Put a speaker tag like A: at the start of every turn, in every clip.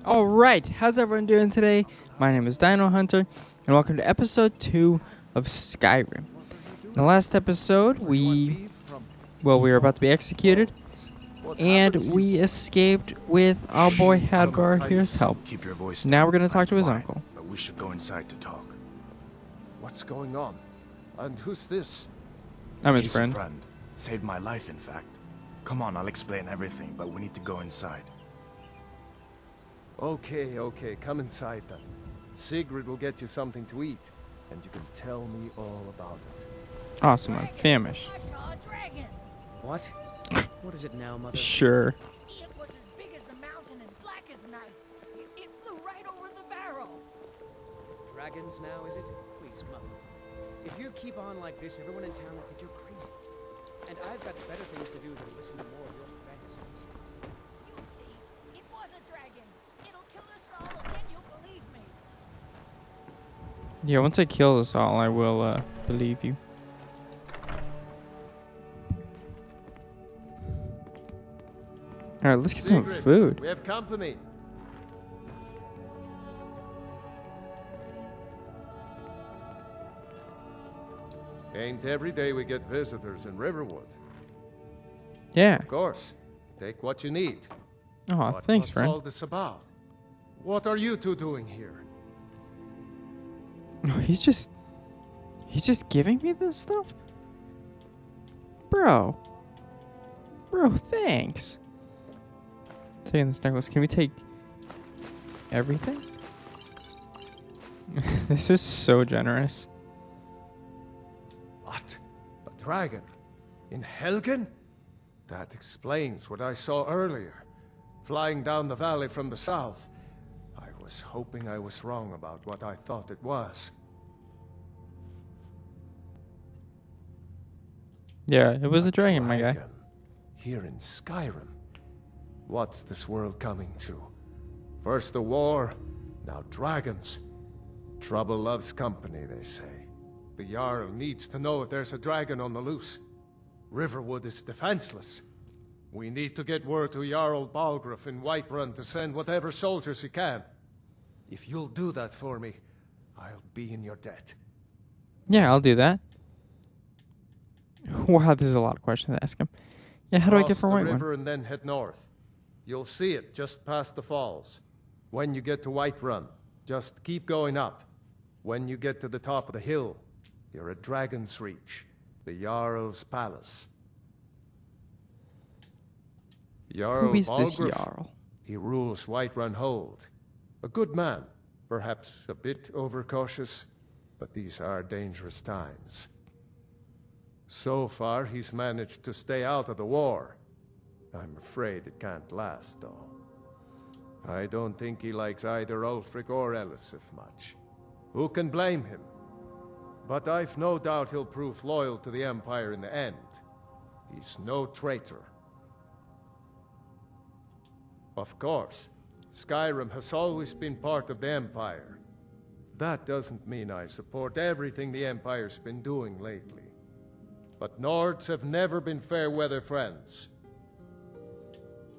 A: Alright, how's everyone doing today? My name is Dino Hunter, and welcome to episode 2 of Skyrim. In the last episode, we were about to be executed, and we escaped with our boy Hadgar here's help.
B: Keep your voice
A: Now
B: down.
A: we're going to talk
B: I'm
A: to his
B: fine,
A: uncle.
B: But we should go inside to talk.
C: What's going on? And who's this?
A: I'm his
B: He's
A: friend.
B: a friend. Saved my life, in fact. Come on, I'll explain everything, but we need to go inside.
C: Okay, come inside then. Sigrid will get you something to eat, and you can tell me all about it.
A: Awesome, I'm famished.
D: I saw a dragon.
E: What? What is it now, Mother?
A: Sure.
D: It was as big as the mountain and black as night. It flew right over the barrel.
E: Dragons now, is it? Please, Mother. If you keep on like this, everyone in town will think you're crazy. And I've got better things to do than listen to more of your fantasies.
D: You'll see. It was a dragon. It'll kill us all, and then you'll believe me.
A: Yeah, once I kill us all, I will believe you. Alright, let's get some
C: Sigrid,
A: food.
C: We have company. Ain't every day we get visitors in Riverwood.
A: Yeah.
C: Of course. Take what you need.
A: Oh,
C: But
A: thanks,
C: what's
A: friend.
C: all this about? What are you two doing here?
A: No, he's just giving me this stuff? Bro, thanks. Taking this necklace. Can we take everything? This is so generous.
C: What? A dragon? In Helgen? That explains what I saw earlier. Flying down the valley from the south. I was hoping I was wrong about what I thought it was.
A: Yeah, it was a dragon, my guy.
C: Here in Skyrim. What's this world coming to? First the war, now dragons. Trouble loves company, they say. The Jarl needs to know if there's a dragon on the loose. Riverwood is defenseless. We need to get word to Jarl Balgruuf in Whiterun to send whatever soldiers he can. If you'll do that for me, I'll be in your debt.
A: Yeah, I'll do that. Wow, this is a lot of questions to ask him. Yeah, how do I get
C: Cross
A: from
C: the
A: Whiterun?
C: river and then head north. You'll see it just past the falls. When you get to Whiterun, just keep going up. When you get to the top of the hill, you're at Dragon's Reach, the Jarl's palace. Jarl
A: Who is this
C: Balgruuf,
A: Jarl?
C: he rules Whiterun Hold. A good man, perhaps a bit overcautious, but these are dangerous times. So far, he's managed to stay out of the war. I'm afraid it can't last, though. I don't think he likes either Ulfric or Elisif much. Who can blame him? But I've no doubt he'll prove loyal to the Empire in the end. He's no traitor. Of course, Skyrim has always been part of the Empire. That doesn't mean I support everything the Empire's been doing lately. But Nords have never been fair-weather friends.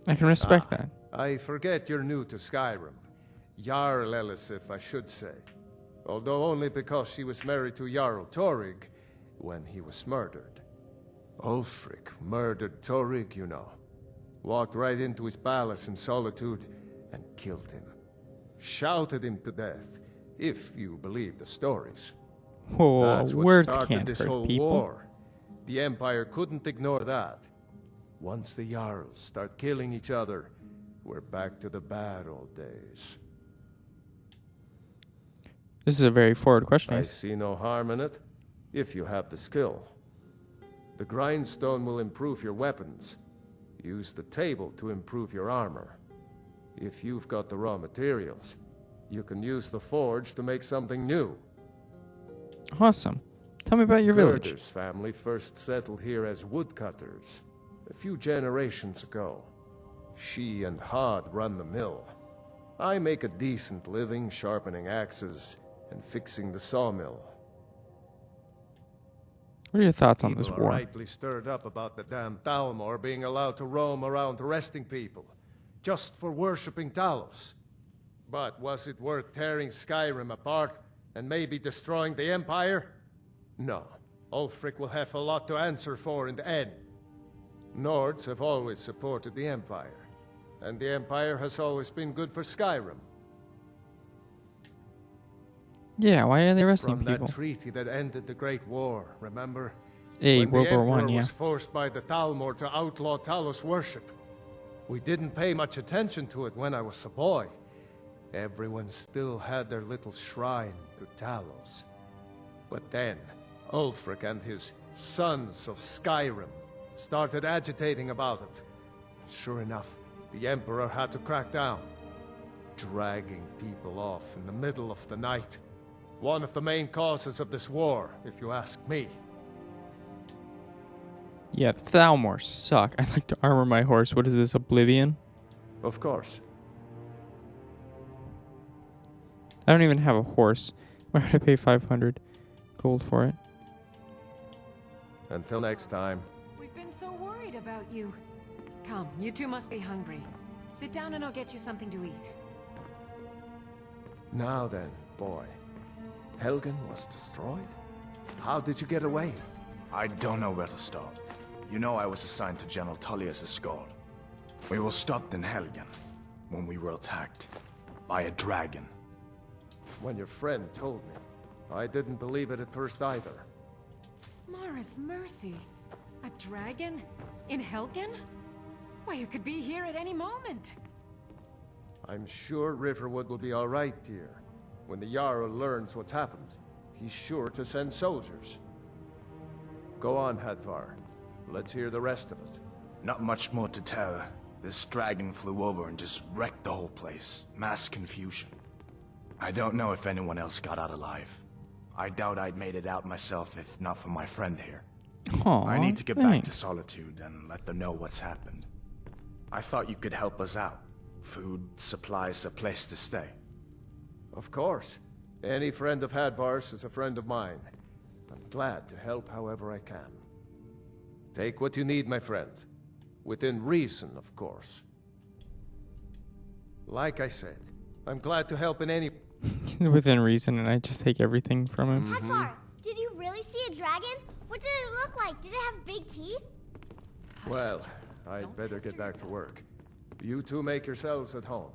A: I can respect that.
C: I forget you're new to Skyrim. Jarl Elisif, I should say. Although only because she was married to Jarl Torygg when he was murdered. Ulfric murdered Torygg, you know. Walked right into his palace in Solitude and killed him. Shouted him to death, if you believe the stories.
A: Whoa,
C: That's what
A: words
C: started
A: can't
C: this
A: hurt
C: whole
A: people.
C: war. The Empire couldn't ignore that. Once the Jarls start killing each other, we're back to the bad old days.
A: This is a very forward question.
C: I
A: guys.
C: see no harm in it, if you have the skill. The grindstone will improve your weapons. Use the table to improve your armor. If you've got the raw materials, you can use the forge to make something new.
A: Awesome. Tell me about your village.
C: Gerder's family first settled here as woodcutters a few generations ago. She and Hod run the mill. I make a decent living sharpening axes and fixing the sawmill.
A: What are your thoughts on this
C: People are
A: war?
C: rightly stirred up about the damn Thalmor being allowed to roam around arresting people, just for worshipping Talos. But was it worth tearing Skyrim apart and maybe destroying the Empire? No. Ulfric will have a lot to answer for in the end. Nords have always supported the Empire, and the Empire has always been good for Skyrim.
A: Yeah, why are they
C: It's
A: arresting
C: from
A: people?
C: that treaty that ended the Great War, remember?
A: Hey,
C: When
A: World
C: the
A: War One,
C: Emperor
A: yeah.
C: was forced by the Talmor to outlaw Talos worship. We didn't pay much attention to it when I was a boy. Everyone still had their little shrine to Talos. But then, Ulfric and his Sons of Skyrim started agitating about it. Sure enough, the Emperor had to crack down, dragging people off in the middle of the night. One of the main causes of this war, if you ask me.
A: Yeah, Thalmor suck. I'd like to armor my horse. What is this, Oblivion?
C: Of course.
A: I don't even have a horse. Why would I pay 500 gold for it?
C: Until next time.
F: We've been so worried about you. Come, you two must be hungry. Sit down and I'll get you something to eat.
C: Now then, boy. Helgen was destroyed? How did you get away?
B: I don't know where to start. You know I was assigned to General Tullius' guard. We were stopped in Helgen when we were attacked by a dragon.
C: When your friend told me, I didn't believe it at first either.
F: Mara's mercy. A dragon? In Helgen? Why, you could be here at any moment.
C: I'm sure Riverwood will be all right, dear. When the Jarl learns what's happened, he's sure to send soldiers. Go on, Hadvar. Let's hear the rest of it.
B: Not much more to tell. This dragon flew over and just wrecked the whole place. Mass confusion. I don't know if anyone else got out alive. I doubt I'd made it out myself if not for my friend here.
A: Aw,
B: I need to get back to
A: thanks.
B: Solitude and let them know what's happened. I thought you could help us out. Food, supplies, a place to stay.
C: Of course. Any friend of Hadvar's is a friend of mine. I'm glad to help however I can. Take what you need, my friend. Within reason, of course. Like I said, I'm glad to help in any...
A: Within reason, and I just take everything from him.
G: Hadvar, did you really see a dragon? What did it look like? Did it have big teeth?
C: Well, I'd better get back to work. You two make yourselves at home.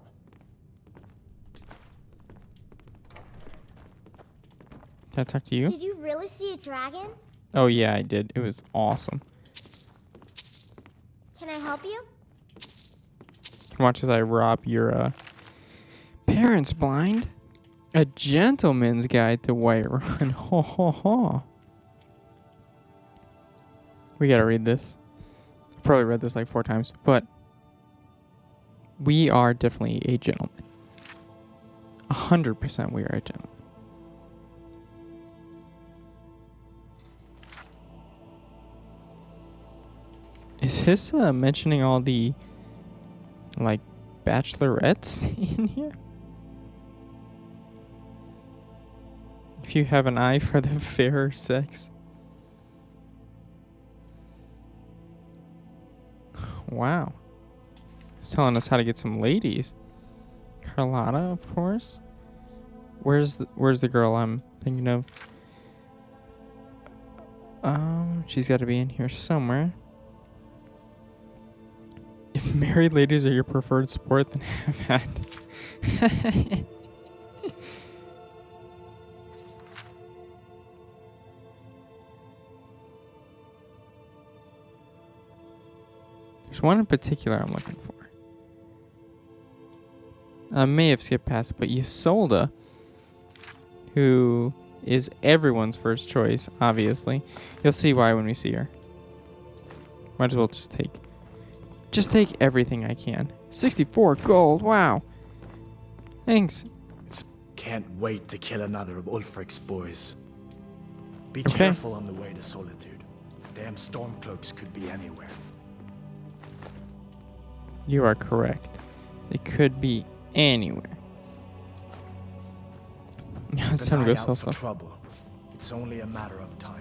A: Can I talk to you?
G: Did you really see a dragon?
A: Oh yeah, I did. It was awesome.
G: Can I help you?
A: Watch as I rob your parents blind. A gentleman's guide to Whiterun. Ho ho ho. We gotta read this. I've probably read this like 4 times, but we are definitely a gentleman. 100% we are a gentleman. Is this mentioning all the like bachelorettes in here? If you have an eye for the fairer sex. Wow. It's telling us how to get some ladies. Carlotta, of course. Where's the girl I'm thinking of? She's got to be in here somewhere. If married ladies are your preferred sport, then have at. There's one in particular I'm looking for. I may have skipped past it, but Isolde, who is everyone's first choice, obviously. You'll see why when we see her. Might as well just take everything I can. 64 gold, wow. Thanks.
B: Can't wait to kill another of Ulfric's boys. Be
A: Okay.
B: careful on the way to Solitude. Damn stormcloaks could be anywhere.
A: You are correct. It could be anywhere. Now it's
B: Keep
A: time
B: an
A: to
B: eye
A: go
B: out
A: sell
B: for
A: stuff.
B: trouble. It's only a matter of time.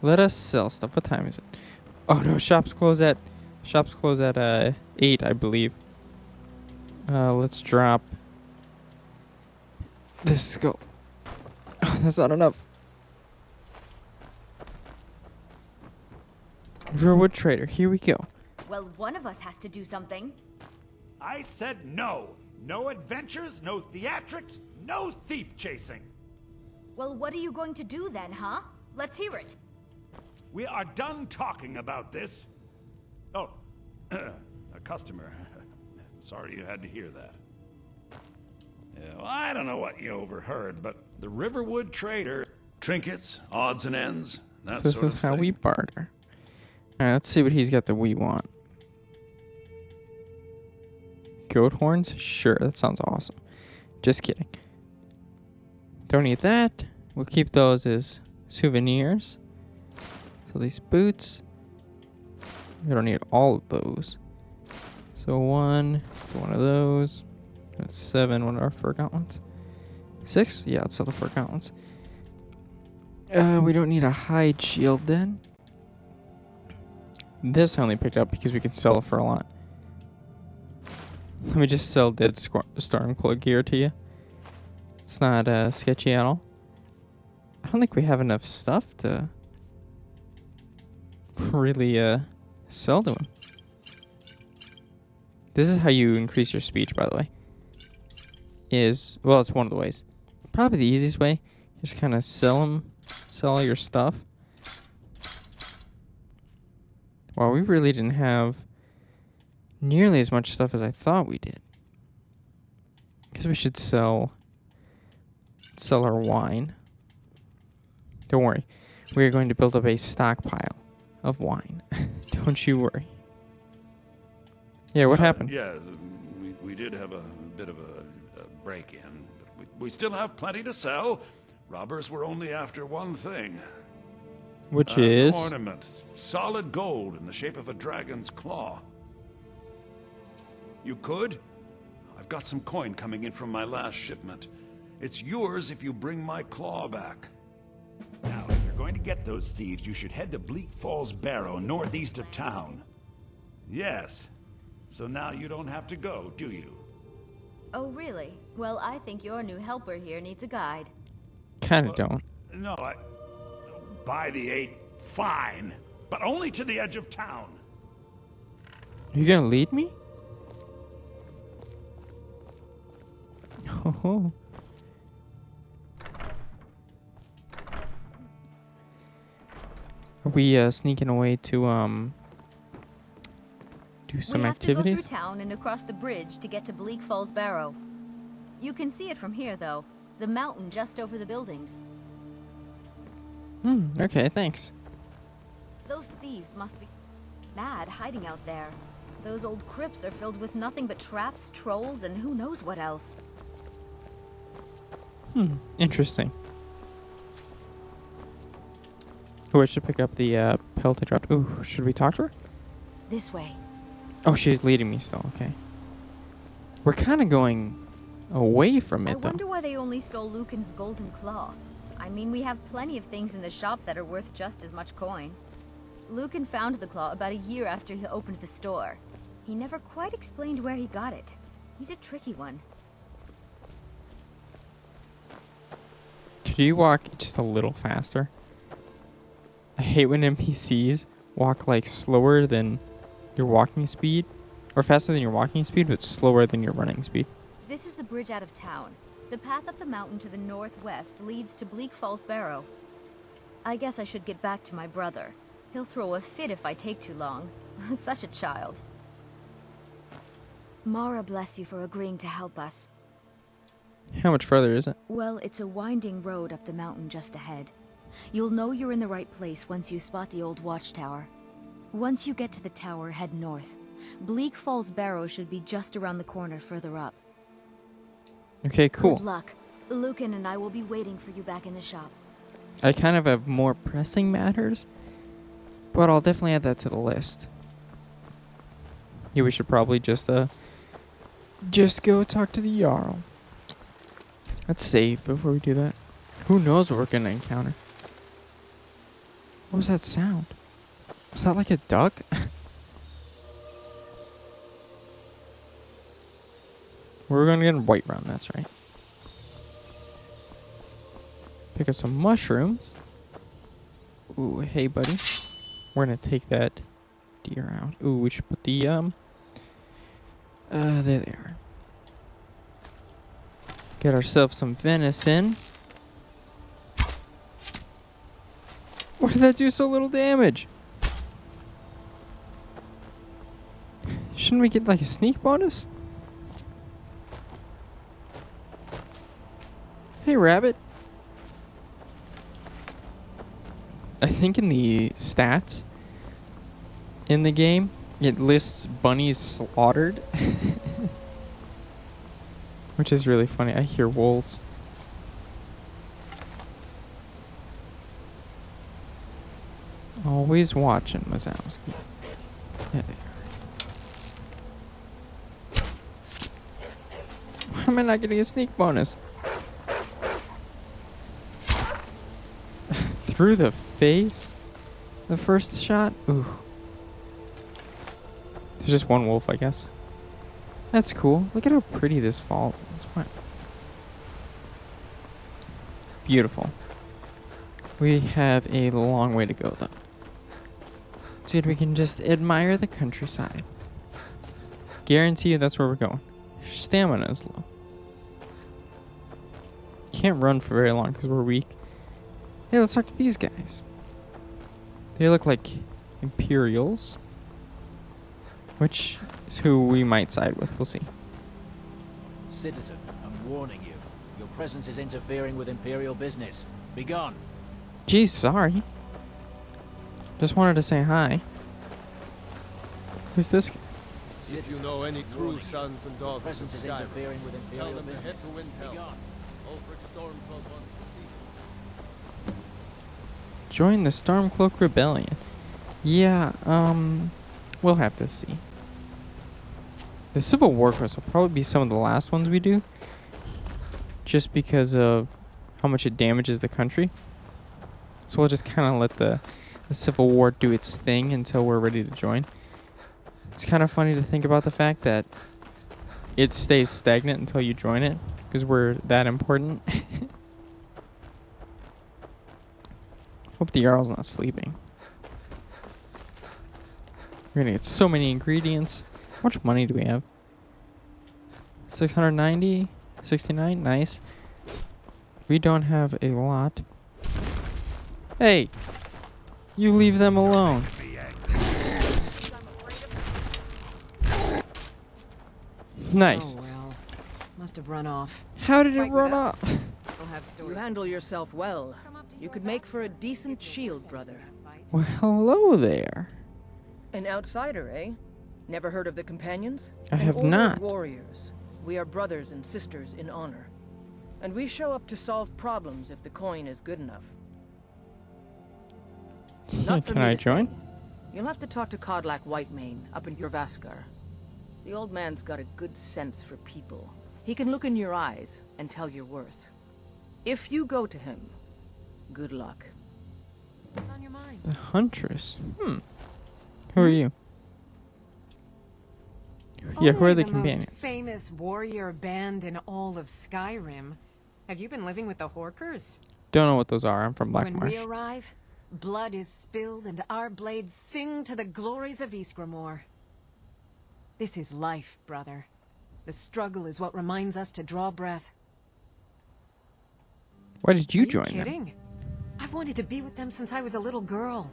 A: Let us sell stuff. What time is it? Oh no, shops close at Shops close at 8, I believe. Let's drop this skull. That's not enough. Riverwood Trader, here we go.
H: Well, one of us has to do something.
I: I said no. No adventures, no theatrics, no thief chasing.
H: Well, what are you going to do then, huh? Let's hear it.
I: We are done talking about this. Oh, a customer. Sorry you had to hear that. Yeah, well, I don't know what you overheard, but the Riverwood Trader, trinkets, odds and ends, that
A: This
I: sort of
A: is how
I: thing.
A: we barter. Alright, let's see what he's got that we want. Goat horns? Sure, that sounds awesome. Just kidding. Don't need that. We'll keep those as souvenirs. So these boots. We don't need all of those. So one of those. That's 7, one of our fur gauntlets. 6? Yeah, let's sell the fur gauntlets. We don't need a hide shield then. This I only picked up because we can sell it for a lot. Let me just sell dead Stormcloak gear to you. It's not sketchy at all. I don't think we have enough stuff to really sell to him. This is how you increase your speech, by the way. Well, it's one of the ways. Probably the easiest way. Just kind of sell all your stuff. Well, we really didn't have nearly as much stuff as I thought we did. Because we should sell our wine. Don't worry. We are going to build up a stockpile of wine. Don't you worry. Yeah, what happened?
I: Yeah, we did have a bit of a break-in, but we still have plenty to sell. Robbers were only after one thing.
A: Which
I: An
A: is?
I: ornament, solid gold in the shape of a dragon's claw. You could? I've got some coin coming in from my last shipment. It's yours if you bring my claw back.
J: Now, if you're going to get those thieves, you should head to Bleak Falls Barrow, northeast of town.
I: Yes. So now you don't have to go, do you?
H: Oh, really? Well, I think your new helper here needs a guide.
A: Kind of don't.
J: No, by the 8, fine. But only to the edge of town.
A: Are you gonna lead me? Oh. Are we sneaking away to do some
H: we have to go
A: activities?
H: through town and across the bridge to get to Bleak Falls Barrow. You can see it from here, though. The mountain just over the buildings.
A: Okay, thanks.
H: Those thieves must be mad hiding out there. Those old crypts are filled with nothing but traps, trolls, and who knows what else.
A: Interesting. Oh, I should pick up the pelt I dropped. Ooh, should we talk to her?
H: This way.
A: Oh, she's leading me still. Okay. We're kind of going away from
H: I
A: it, though.
H: wonder why they only stole Lucan's golden claw. I mean, we have plenty of things in the shop that are worth just as much coin. Lucan found the claw about a year after he opened the store. He never quite explained where he got it. He's a tricky one.
A: Could you walk just a little faster? I hate when NPCs walk like slower than your walking speed, or faster than your walking speed, but slower than your running speed.
H: This is the bridge out of town. The path up the mountain to the northwest leads to Bleak Falls Barrow. I guess I should get back to my brother. He'll throw a fit if I take too long. Such a child. Mara bless you for agreeing to help us.
A: How much further is it?
H: Well, it's a winding road up the mountain just ahead. You'll know you're in the right place once you spot the old watchtower. Once you get to the tower, head north. Bleak Falls Barrow should be just around the corner further up.
A: Okay, cool.
H: Good luck. Lucan and I will be waiting for you back in the shop.
A: I kind of have more pressing matters, but I'll definitely add that to the list. Yeah, we should probably just go talk to the Jarl. Let's save before we do that. Who knows what we're gonna encounter? What was that sound? Was that like a duck? We're going to get in Whiterun, that's right. Pick up some mushrooms. Ooh, hey, buddy. We're going to take that deer out. Ooh, we should put the, there they are. Get ourselves some venison. Why did that do so little damage? Shouldn't we get like a sneak bonus? Hey, rabbit. I think in the stats in the game, it lists bunnies slaughtered. Which is really funny. I hear wolves. Always watching, Mazowski. Yeah, they are. Why am I not getting a sneak bonus? Through the face? The first shot? Ooh. There's just one wolf, I guess. That's cool. Look at how pretty this falls is. What? Beautiful. We have a long way to go, though. See if we can just admire the countryside. Guarantee you that's where we're going. Stamina is low. Can't run for very long because we're weak. Hey, let's talk to these guys. They look like Imperials. Which is who we might side with. We'll see.
K: Citizen, I'm warning you. Your presence is interfering with Imperial business. Be gone.
A: Geez, sorry. Just wanted to say hi. Who's this guy?
C: If you know any true sons and daughters of
K: Presence is
C: Skyrim,
K: interfering with
C: tell
K: Imperial
C: them to head
K: business.
C: to
K: Be
C: Windhelm.
K: gone.
C: Ulfric Stormcloak wants to see them.
A: Join the Stormcloak Rebellion. Yeah, we'll have to see. The Civil War quest will probably be some of the last ones we do. Just because of how much it damages the country. So we'll just kind of let the Civil War do its thing until we're ready to join. It's kind of funny to think about the fact that it stays stagnant until you join it. Because we're that important. Hope the Jarl's not sleeping. We're gonna get so many ingredients. How much money do we have? 690? 69? Nice. We don't have a lot. Hey! You leave them alone. Nice.
F: Oh well. Must have run off.
A: How did it
F: Fight with
A: run
F: us?
A: off?
F: We'll have
L: You
F: stories to
L: handle
F: tell.
L: yourself well. You could make for a decent shield, brother.
A: Well, hello there.
L: An outsider, eh? Never heard of the Companions?
A: I have
L: An order
A: not.
L: of warriors. We are brothers and sisters in honor. And we show up to solve problems if the coin is good enough. Not for
A: Can
L: me
A: I
L: to
A: join?
L: say. You'll have to talk to Kodlak Whitemane up in Jorvaskar. The old man's got a good sense for people. He can look in your eyes and tell your worth. If you go to him, good luck.
F: What's on your mind?
A: The Huntress. Who are you? Yeah, who are the
F: Only
A: companions?
F: most famous warrior band in all of Skyrim. Have you been living with the Horkers?
A: Don't know what those are. I'm from
F: When
A: Blackmarsh.
F: we arrive, blood is spilled and our blades sing to the glories of Ysgramor. This is life, brother. The struggle is what reminds us to draw breath.
A: Why did you
F: Are
A: join
F: you
A: them?
F: kidding? I've wanted to be with them since I was a little girl.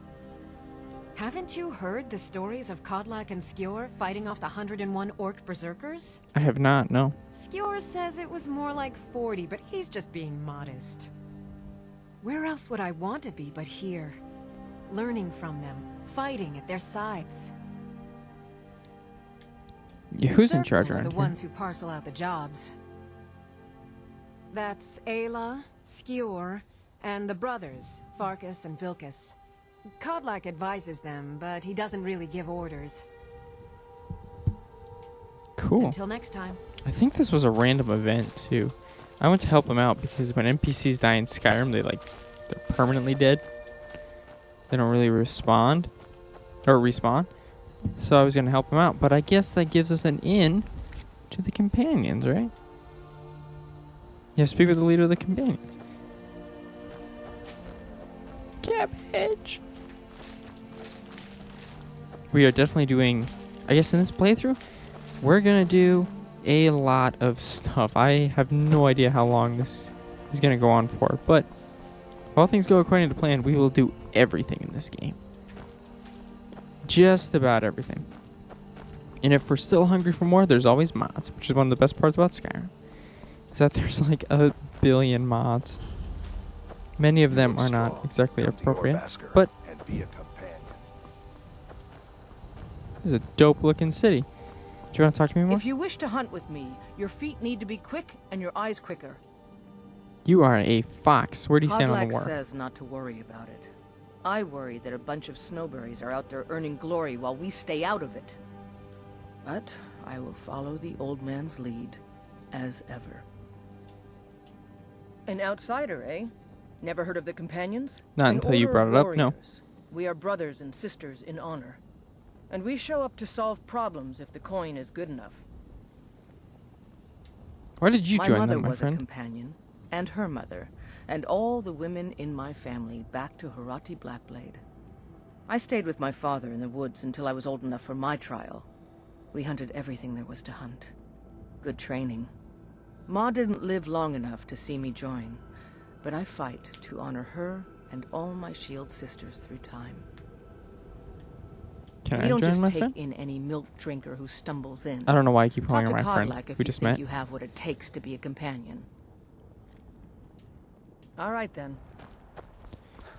F: Haven't you heard the stories of Kodlak and Skjor fighting off the 101 orc berserkers?
A: I have not, no.
F: Skjor says it was more like 40, but he's just being modest. Where else would I want to be but here? Learning from them, fighting at their sides.
A: Yeah,
F: The
A: who's in
F: Circle
A: charge
F: are
A: around
F: the
A: here?
F: ones who parcel out the jobs. That's Ayla, Skjor, and the brothers, Farkas and Vilkas. Kodlak advises them, but he doesn't really give orders.
A: Cool.
F: Until next time.
A: I think this was a random event, too. I went to help them out because when NPCs die in Skyrim, they're permanently dead. They don't really respond. Or respawn. So I was going to help them out. But I guess that gives us an in to the companions, right? Yeah, speak with the leader of the companions. Cabbage! We are definitely doing, I guess in this playthrough, we're gonna do a lot of stuff. I have no idea how long this is gonna go on for, but if all things go according to plan, we will do everything in this game. Just about everything. And if we're still hungry for more, there's always mods, which is one of the best parts about Skyrim. Is that there's like a billion mods. Many of them are not exactly appropriate, but this is a dope looking city. Do you want to talk to me more?
L: If you wish to hunt with me, your feet need to be quick and your eyes quicker.
A: You are a fox. Where do you stand on the
L: Kodlak
A: war?
L: says not to worry about it. I worry that a bunch of snowberries are out there earning glory while we stay out of it. But I will follow the old man's lead, as ever. An outsider, eh? Never heard of the companions?
A: Not until you brought it up, no.
L: We are brothers and sisters in honor. And we show up to solve problems if the coin is good enough.
A: Why did you join them, my
L: My mother was
A: friend?
L: a companion, and her mother, and all the women in my family back to Harati Blackblade. I stayed with my father in the woods until I was old enough for my trial. We hunted everything there was to hunt. Good training. Ma didn't live long enough to see me join, but I fight to honor her and all my shield sisters through time.
A: Can
L: We
A: I
L: don't
A: join
L: just
A: my
L: take
A: friend?
L: in any milk drinker who stumbles in.
A: I don't know why I keep calling
L: Talk
A: her
L: to
A: my friend.
L: Kodlak if
A: We
L: you
A: just
L: think
A: met.
L: you have what it takes to be a companion. All right then.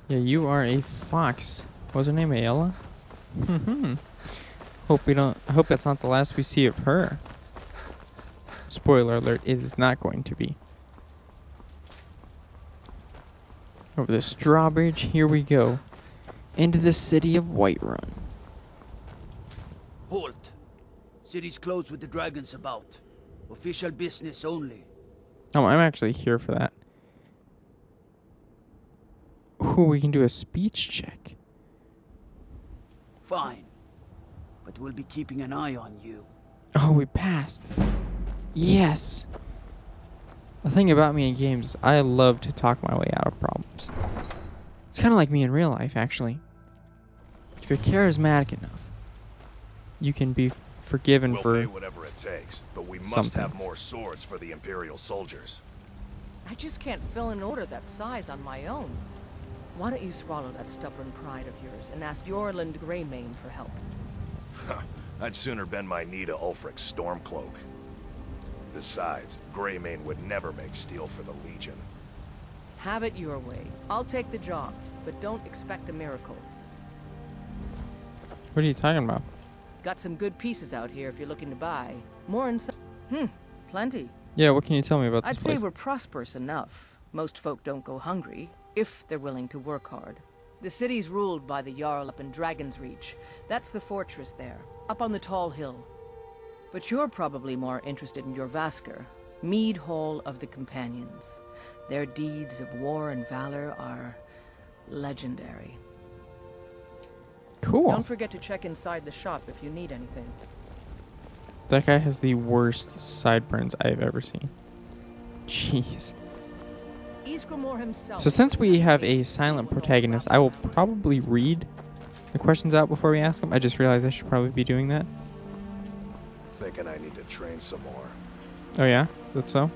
A: Yeah, you are a fox. What was her name? Ayla? I hope that's not the last we see of her. Spoiler alert, it is not going to be. Over this drawbridge, here we go. Into the city of Whiterun.
M: Halt! City's closed with the dragons about. Official business only.
A: Oh, I'm actually here for that. Ooh, we can do a speech check.
M: Fine. But we'll be keeping an eye on you.
A: Oh, we passed. Yes. The thing about me in games, I love to talk my way out of problems. It's kind of like me in real life, actually. If you're charismatic enough, you can be forgiven
N: We'll
A: for
N: pay whatever it takes, but we must
A: something.
N: have more swords for the Imperial soldiers.
L: I just can't fill an order that size on my own. Why don't you swallow that stubborn pride of yours and ask Yorland Greymane for help?
N: I'd sooner bend my knee to Ulfric's Stormcloak. Besides, Greymane would never make steel for the Legion.
L: Have it your way. I'll take the job, but don't expect a miracle.
A: What are you talking about?
L: Got some good pieces out here if you're looking to buy. More inside. Plenty.
A: Yeah, what can you tell me about this
L: I'd say
A: place?
L: we're prosperous enough. Most folk don't go hungry, if they're willing to work hard. The city's ruled by the Jarl up in Dragon's Reach. That's the fortress there, up on the tall hill. But you're probably more interested in Jorvaskr, Mead Hall of the Companions. Their deeds of war and valor are legendary.
A: Cool.
L: Don't forget to check inside the shop if you need anything.
A: That guy has the worst sideburns I've ever seen. Jeez.
L: Ysgramor himself.
A: So since we have a silent protagonist, I will probably read the questions out before we ask them. I just realized I should probably be doing that.
N: Thinking I need to train some more.
A: Oh yeah? Is that so?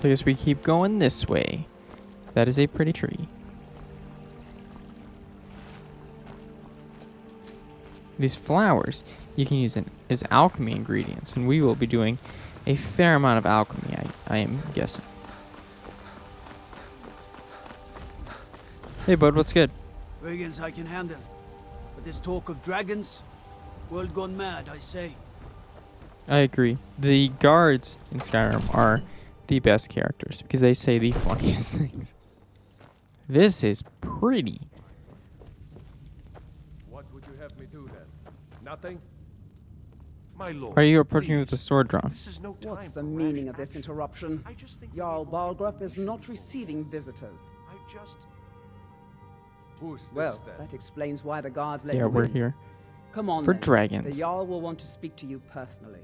A: I guess we keep going this way. That is a pretty tree. These flowers you can use as alchemy ingredients, and we will be doing a fair amount of alchemy, I am guessing. Hey bud, what's good?
M: Brigands I can handle. But this talk of dragons, world gone mad, I say.
A: I agree. The guards in Skyrim are the best characters because they say the funniest things. This is pretty.
C: What would you have me do then? Nothing?
N: My lord.
A: Why are you approaching me with a sword drawn?
O: What's the meaning of this interruption? Jarl Balgrup is not receiving visitors.
C: Who's this
O: Well,
C: then?
O: that explains why the guards let
A: Yeah,
O: you
A: we're
O: in.
A: here.
O: Come on,
A: For
O: then.
A: dragons.
O: The Jarl will want to speak to you personally.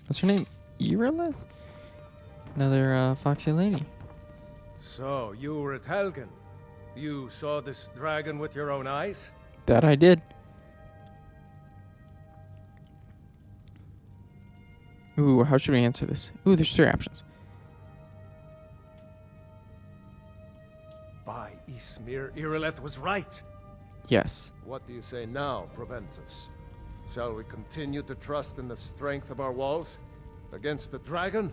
A: What's her name? Irileth? Another foxy lady.
C: So, you were at Helgen. You saw this dragon with your own eyes?
A: That I did. Ooh, how should we answer this? Ooh, there's 3 options.
C: By Ysmir, Irileth was right.
A: Yes.
C: What do you say now, Proventus? Shall we continue to trust in the strength of our walls? Against the dragon?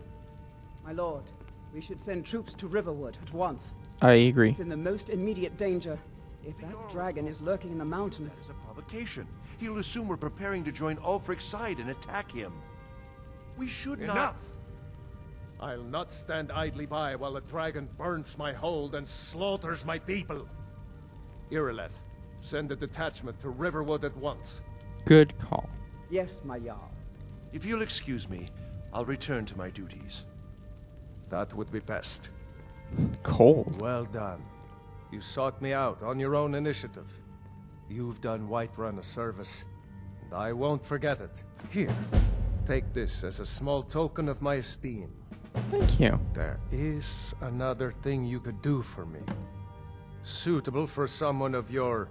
O: My lord, we should send troops to Riverwood at once.
A: I agree.
O: It's in the most immediate danger. If that dragon is lurking in the mountains...
P: That is a provocation. He'll assume we're preparing to join Ulfric's side and attack him. We should not...
C: Enough! I'll not stand idly by while the dragon burns my hold and slaughters my people. Irileth, send a detachment to Riverwood at once.
A: Good call.
O: Yes, my Jarl.
P: If you'll excuse me, I'll return to my duties.
C: That would be best.
A: Cold.
C: Well done. You sought me out on your own initiative. You've done Whiterun a service, and I won't forget it. Here, take this as a small token of my esteem.
A: Thank you.
C: There is another thing you could do for me. Suitable for someone of your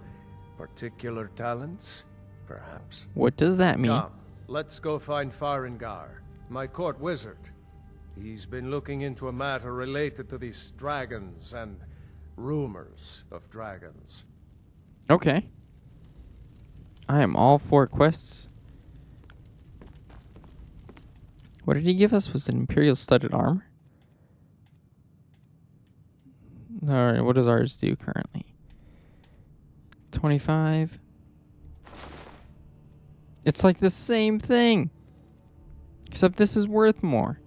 C: particular talents, perhaps.
A: What does that mean?
C: Come, let's go find Farengar, my court wizard. He's been looking into a matter related to these dragons and rumors of dragons.
A: Okay. I am all for quests. What did he give us? Was it Imperial studded armor? Alright, what does ours do currently? 25. It's like the same thing. Except this is worth more.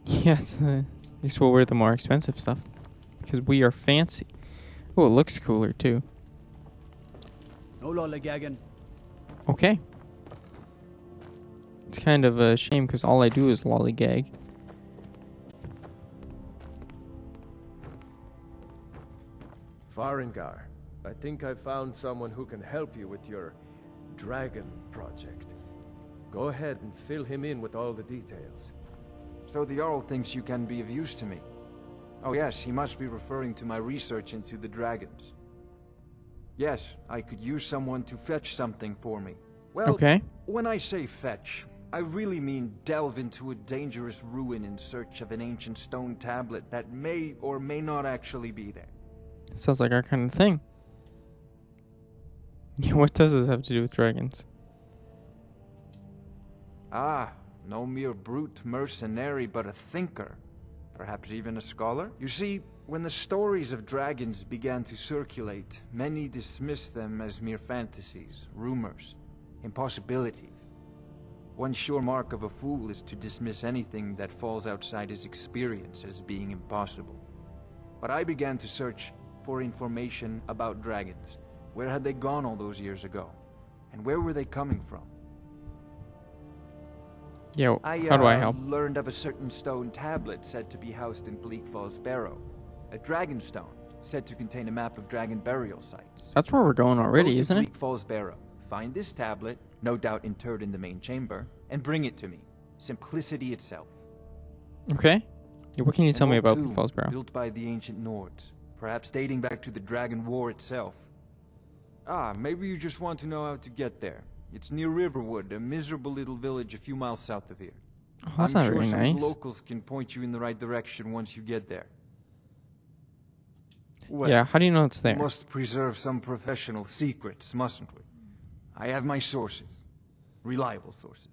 A: Yeah, at least we'll wear the more expensive stuff. Because we are fancy. Oh, it looks cooler too.
M: No lollygagging.
A: Okay. It's kind of a shame because all I do is lollygag.
C: Farengar, I think I found someone who can help you with your dragon project. Go ahead and fill him in with all the details.
Q: So the Jarl thinks you can be of use to me. Oh yes, he must be referring to my research into the dragons. Yes, I could use someone to fetch something for me. Well,
A: okay.
Q: When I say fetch, I really mean delve into a dangerous ruin in search of an ancient stone tablet that may or may not actually be there.
A: Sounds like our kind of thing. What does this have to do with dragons?
Q: Ah, no mere brute mercenary, but a thinker. Perhaps even a scholar? You see, when the stories of dragons began to circulate, many dismissed them as mere fantasies, rumors, impossibilities. One sure mark of a fool is to dismiss anything that falls outside his experience as being impossible. But I began to search for information about dragons. Where had they gone all those years ago? And where were they coming from?
A: Yeah, how do I help?
Q: Learned of a certain stone tablet said to be housed in Bleak Falls Barrow. A dragon stone, said to contain a map of dragon burial sites.
A: That's where we're going already, isn't it?
Q: Bleak Falls Barrow. Find this tablet, no doubt interred in the main chamber, and bring it to me. Simplicity itself.
A: Okay. Yeah, what can you tell me about Bleak Falls Barrow?
Q: Built by the ancient Nords, perhaps dating back to the Dragon War itself. Ah, maybe you just want to know how to get there. It's near Riverwood, a miserable little village a few miles south of here.
A: Oh, that's
Q: I'm
A: not
Q: sure
A: very
Q: some
A: nice.
Q: locals can point you in the right direction once you get there. Well,
A: yeah, how do you know it's there?
Q: We must preserve some professional secrets, mustn't we? I have my sources. Reliable sources.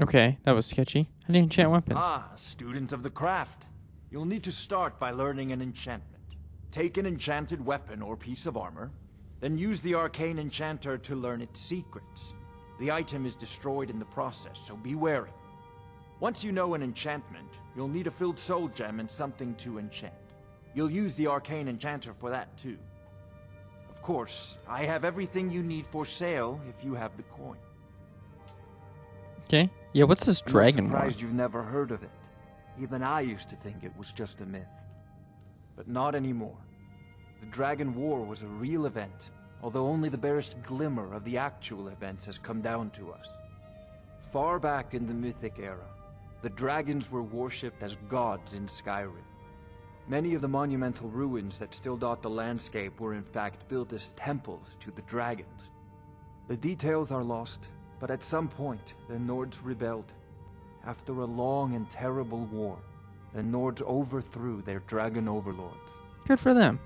A: Okay, that was sketchy. How do you enchant weapons?
Q: Ah, student of the craft. You'll need to start by learning an enchantment. Take an enchanted weapon or piece of armor, then use the arcane enchanter to learn its secrets. The item is destroyed in the process, so be wary. Once you know an enchantment, you'll need a filled soul gem and something to enchant. You'll use the arcane enchanter for that too. Of course, I have everything you need for sale if you have the coin.
A: Okay. Yeah, what's this dragon
Q: I'm
A: war?
Q: surprised you've never heard of it. Even I used to think it was just a myth. But not anymore. The Dragon War was a real event, although only the barest glimmer of the actual events has come down to us. Far back in the Mythic era, the dragons were worshipped as gods in Skyrim. Many of the monumental ruins that still dot the landscape were in fact built as temples to the dragons. The details are lost, but at some point, the Nords rebelled. After a long and terrible war, the Nords overthrew their dragon overlords.
A: Good for them.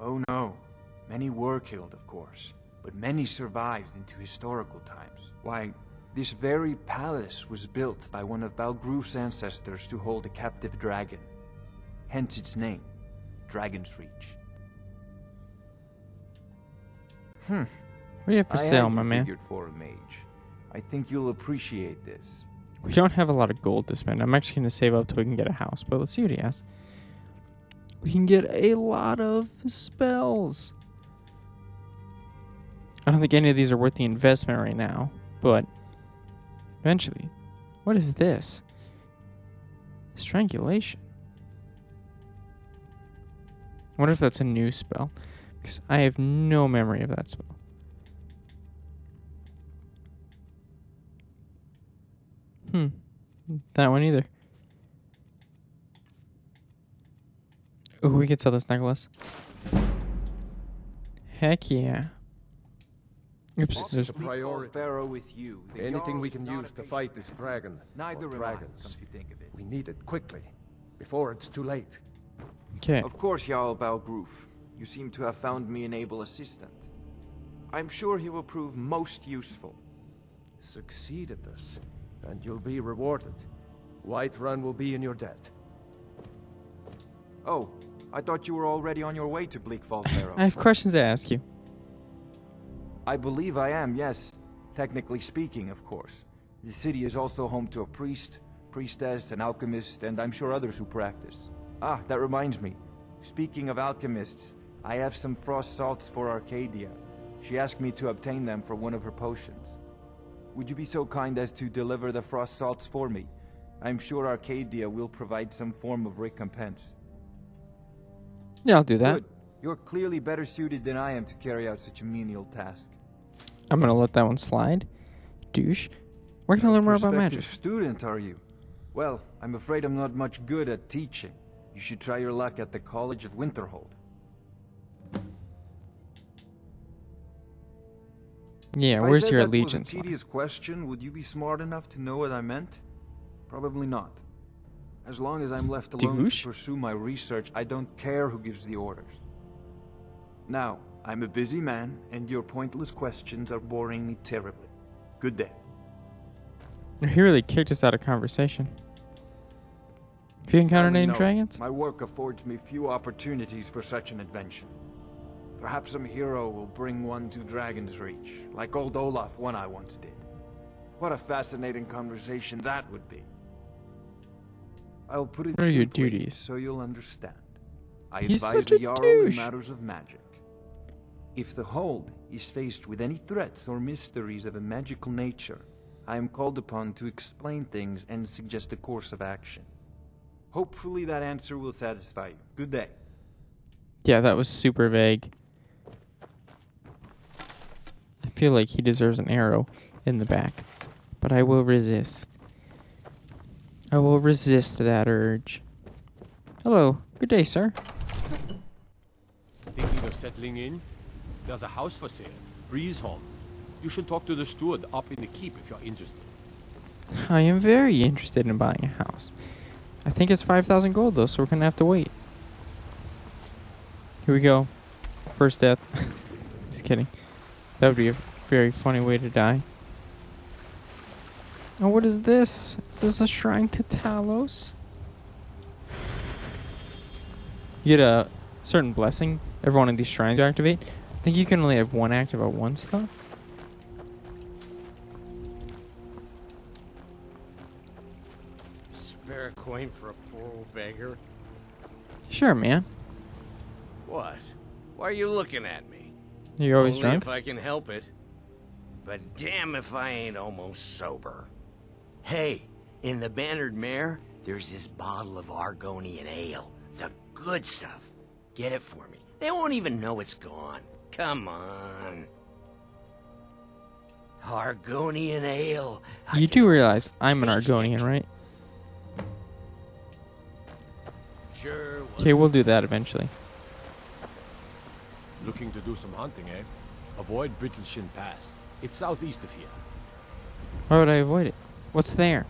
Q: Oh no. Many were killed, of course, but many survived into historical times. Why, this very palace was built by one of Balgruf's ancestors to hold a captive dragon. Hence its name, Dragon's Reach.
A: What do you have for sale, my man?
Q: Figured for a mage. I think you'll appreciate this.
A: We don't have a lot of gold to spend. I'm actually going to save up till we can get a house, but let's see what he has. We can get a lot of spells. I don't think any of these are worth the investment right now, but eventually. What is this? Strangulation. I wonder if that's a new spell, because I have no memory of that spell. That one either. Oh, we could sell this necklace. Heck yeah. Oops,
C: What's
A: there's
C: the priority?
Q: Sparrow with you. The
C: Anything
Q: Jarl
C: we
Q: is
C: can
Q: not
C: use
Q: a
C: to
Q: patient
C: fight this dragon.
Q: Neither
C: or
Q: am
C: dragons.
Q: I, come to think of it.
C: We need it quickly, before it's too late.
A: Okay.
Q: Of course, Jarl Balgruf. You seem to have found me an able assistant. I'm sure he will prove most useful.
C: Succeed at this, and you'll be rewarded. Whiterun will be in your debt.
Q: Oh, I thought you were already on your way to Bleak Falls Barrow.
A: I have questions to ask you.
Q: I believe I am, yes. Technically speaking, of course. The city is also home to a priest, priestess, an alchemist, and I'm sure others who practice. Ah, that reminds me. Speaking of alchemists, I have some frost salts for Arcadia. She asked me to obtain them for one of her potions. Would you be so kind as to deliver the frost salts for me? I'm sure Arcadia will provide some form of recompense.
A: Yeah, I'll do that.
Q: Good. You're clearly better suited than I am to carry out such a menial task.
A: I'm gonna let that one slide. Douche. We're gonna learn more about magic.
Q: Student, are you? Well, I'm afraid I'm not much good at teaching. You should try your luck at the College of Winterhold.
A: Yeah,
Q: If I
A: where's
Q: said
A: your
Q: that
A: allegiance?
Q: was a tedious question, would you be smart enough to know what I meant? Probably not. As long as I'm left alone
A: Douche?
Q: to pursue my research, I don't care who gives the orders. Now, I'm a busy man, and your pointless questions are boring me terribly. Good day.
A: He really kicked us out of conversation. Have you encountered any
Q: No,
A: dragons?
Q: My work affords me few opportunities for such an adventure. Perhaps some hero will bring one to Dragon's Reach, like old Olaf one I once did. What a fascinating conversation that would be. I'll put it
A: What are your
Q: simply,
A: duties?
Q: so you'll understand. I
A: He's
Q: advise
A: such
Q: the
A: a
Q: Jarl
A: douche.
Q: in matters of magic. If the Hold is faced with any threats or mysteries of a magical nature, I am called upon to explain things and suggest a course of action. Hopefully that answer will satisfy you. Good day.
A: Yeah, that was super vague. I feel like he deserves an arrow in the back, but I will resist. I will resist that urge. Hello. Good day, sir.
R: Thinking of settling in? There's a house for sale, Breezeholm. You should talk to the steward up in the keep if you're interested.
A: I am very interested in buying a house. I think it's 5,000 gold, though, so we're going to have to wait. Here we go. First death. Just kidding. That would be a very funny way to die. Oh, what is this? Is this a shrine to Talos? You get a certain blessing every one of these shrines you activate. I think you can only have one active at once, though.
S: Spare a coin for a poor old beggar?
A: Sure, man.
S: What? Why are you looking at me?
A: You're always
S: Only
A: drunk?
S: if I can help it. But damn if I ain't almost sober. Hey, in the Bannered Mare, there's this bottle of Argonian ale. The good stuff. Get it for me. They won't even know it's gone. Come on. Argonian ale.
A: You do realize I'm an Argonian, right?
S: Sure.
A: Okay, we'll do that eventually.
R: Looking to do some hunting, eh? Avoid Brittleshin Pass. It's southeast of here.
A: Why would I avoid it? What's there?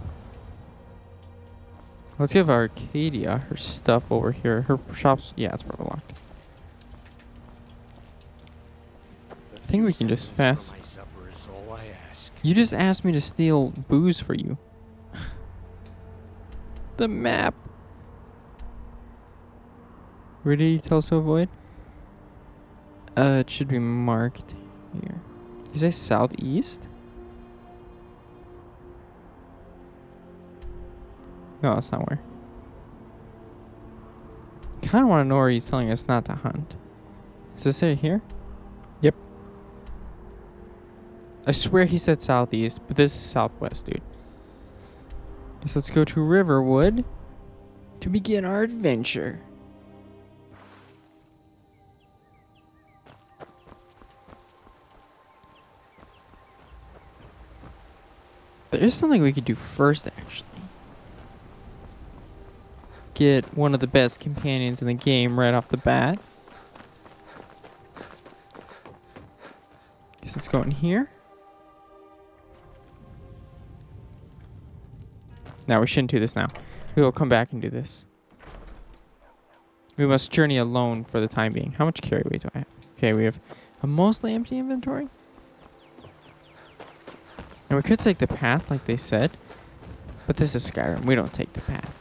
A: Let's give Arcadia her stuff over here. Her shop's... Yeah, it's probably locked. I think we can just fast... You just asked me to steal booze for you. The map. Where did he tell us to avoid? It should be marked here. Did he say southeast? No, that's not where. Kinda wanna know where he's telling us not to hunt. Is this it here? Yep. I swear he said southeast, but this is southwest, dude. So let's go to Riverwood to begin our adventure. There is something we could do first, actually. Get one of the best companions in the game right off the bat. Guess let's go in here. No, we shouldn't do this now. We will come back and do this. We must journey alone for the time being. How much carry weight do I have? Okay, we have a mostly empty inventory. And we could take the path like they said. But this is Skyrim. We don't take the path.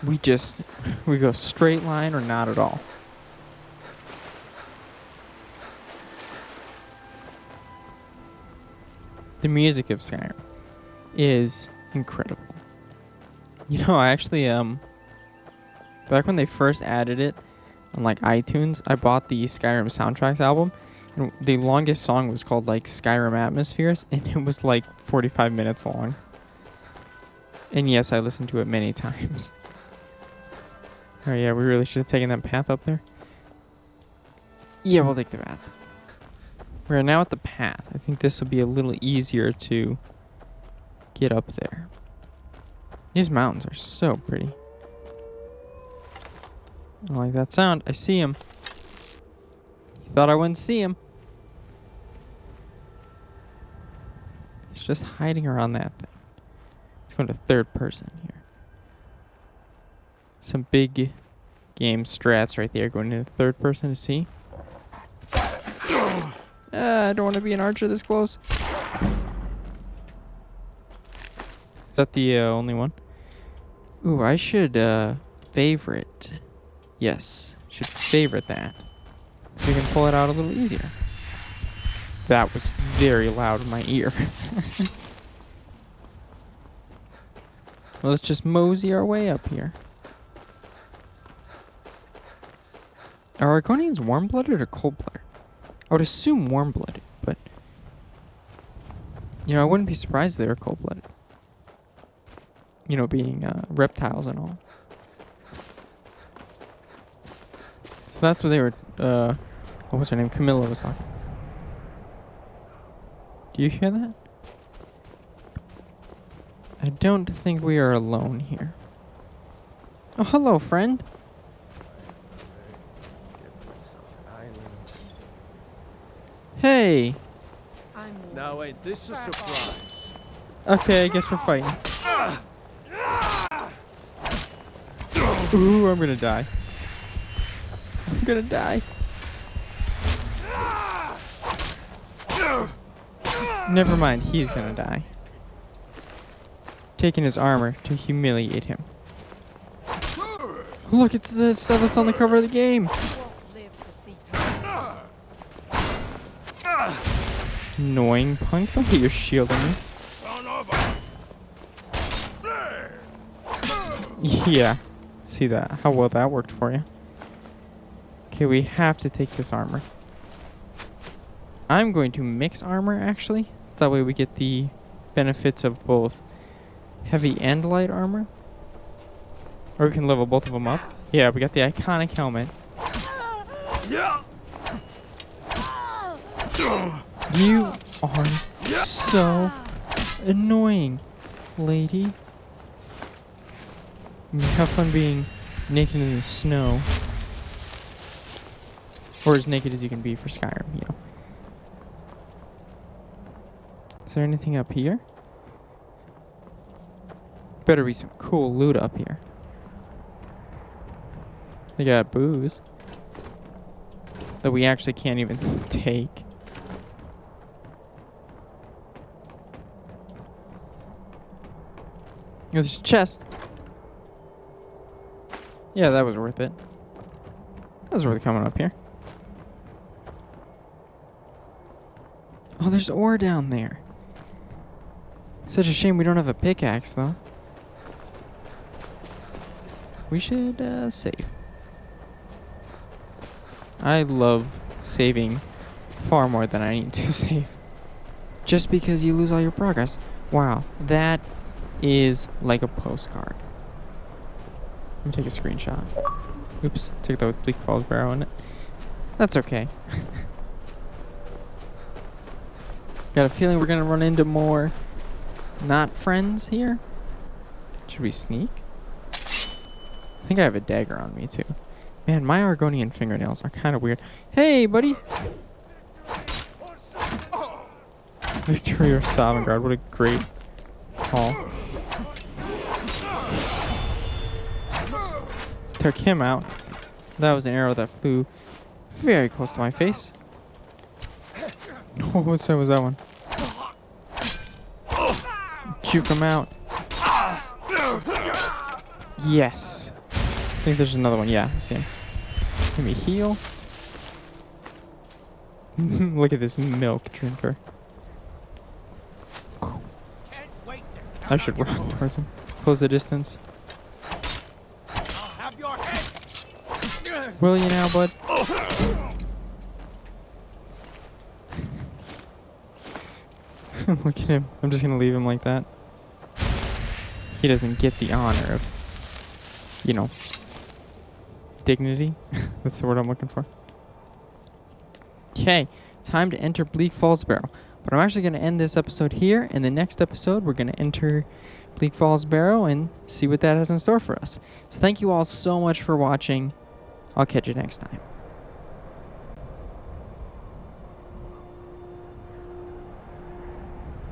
A: We go straight line or not at all. The music of Skyrim is incredible. You know, I actually, back when they first added it on like iTunes, I bought the Skyrim soundtracks album. And the longest song was called like Skyrim Atmospheres, and it was like 45 minutes long. And yes, I listened to it many times. Oh yeah, we really should have taken that path up there. Yeah, we'll take the path. We're now at the path. I think this will be a little easier to get up there. These mountains are so pretty. I don't like that sound. I see him. You thought I wouldn't see him. He's just hiding around that thing. Let's go to third person here. Some big game strats right there going into third person to see. I don't want to be an archer this close. Is that the only one? Ooh, I should favorite. Yes, should favorite that. So we can pull it out a little easier. That was very loud in my ear. Well, let's just mosey our way up here. Are Argonians warm-blooded or cold-blooded? I would assume warm-blooded, but... You know, I wouldn't be surprised if they were cold-blooded. You know, being reptiles and all. So that's what they were, what was her name? Camilla was talking. Do you hear that? I don't think we are alone here. Oh, hello, friend. Hey.
C: Now ain't this a surprise?
A: Okay, I guess we're fighting. Ooh, I'm gonna die. I'm gonna die. Never mind, he's gonna die. Taking his armor to humiliate him. Look, it's the stuff that's on the cover of the game. Annoying punk. Don't get your shield on me. Yeah. See that? How well that worked for you. Okay, we have to take this armor. I'm going to mix armor, actually. So that way we get the benefits of both heavy and light armor. Or we can level both of them up. Yeah, we got the iconic helmet. You are so annoying, lady. You have fun being naked in the snow. Or as naked as you can be for Skyrim, you know. Is there anything up here? Better be some cool loot up here. They got booze that we actually can't even take. Oh, there's a chest. Yeah, that was worth it. That was worth coming up here. Oh, there's ore down there. Such a shame we don't have a pickaxe, though. We should save. I love saving far more than I need to save. Just because you lose all your progress. Wow, that is like a postcard. Let me take a screenshot. Oops, took the Bleak Falls Barrow in it. That's okay. Got a feeling we're gonna run into more not friends here. Should we sneak? I think I have a dagger on me too. Man, my Argonian fingernails are kind of weird. Hey, buddy! Victory or Sovngarde, what a great call. Took him out. That was an arrow that flew very close to my face. Oh, what side was that one? Juke him out. Yes. I think there's another one. Yeah, I see him. Let me heal. Look at this milk drinker. I should run towards him. Close the distance. Will you now, bud? Look at him. I'm just gonna leave him like that. He doesn't get the honor of, you know, dignity. That's the word I'm looking for. Okay, time to enter Bleak Falls Barrow. But I'm actually going to end this episode here. In the next episode, we're going to enter Bleak Falls Barrow and see what that has in store for us. So thank you all so much for watching. I'll catch you next time.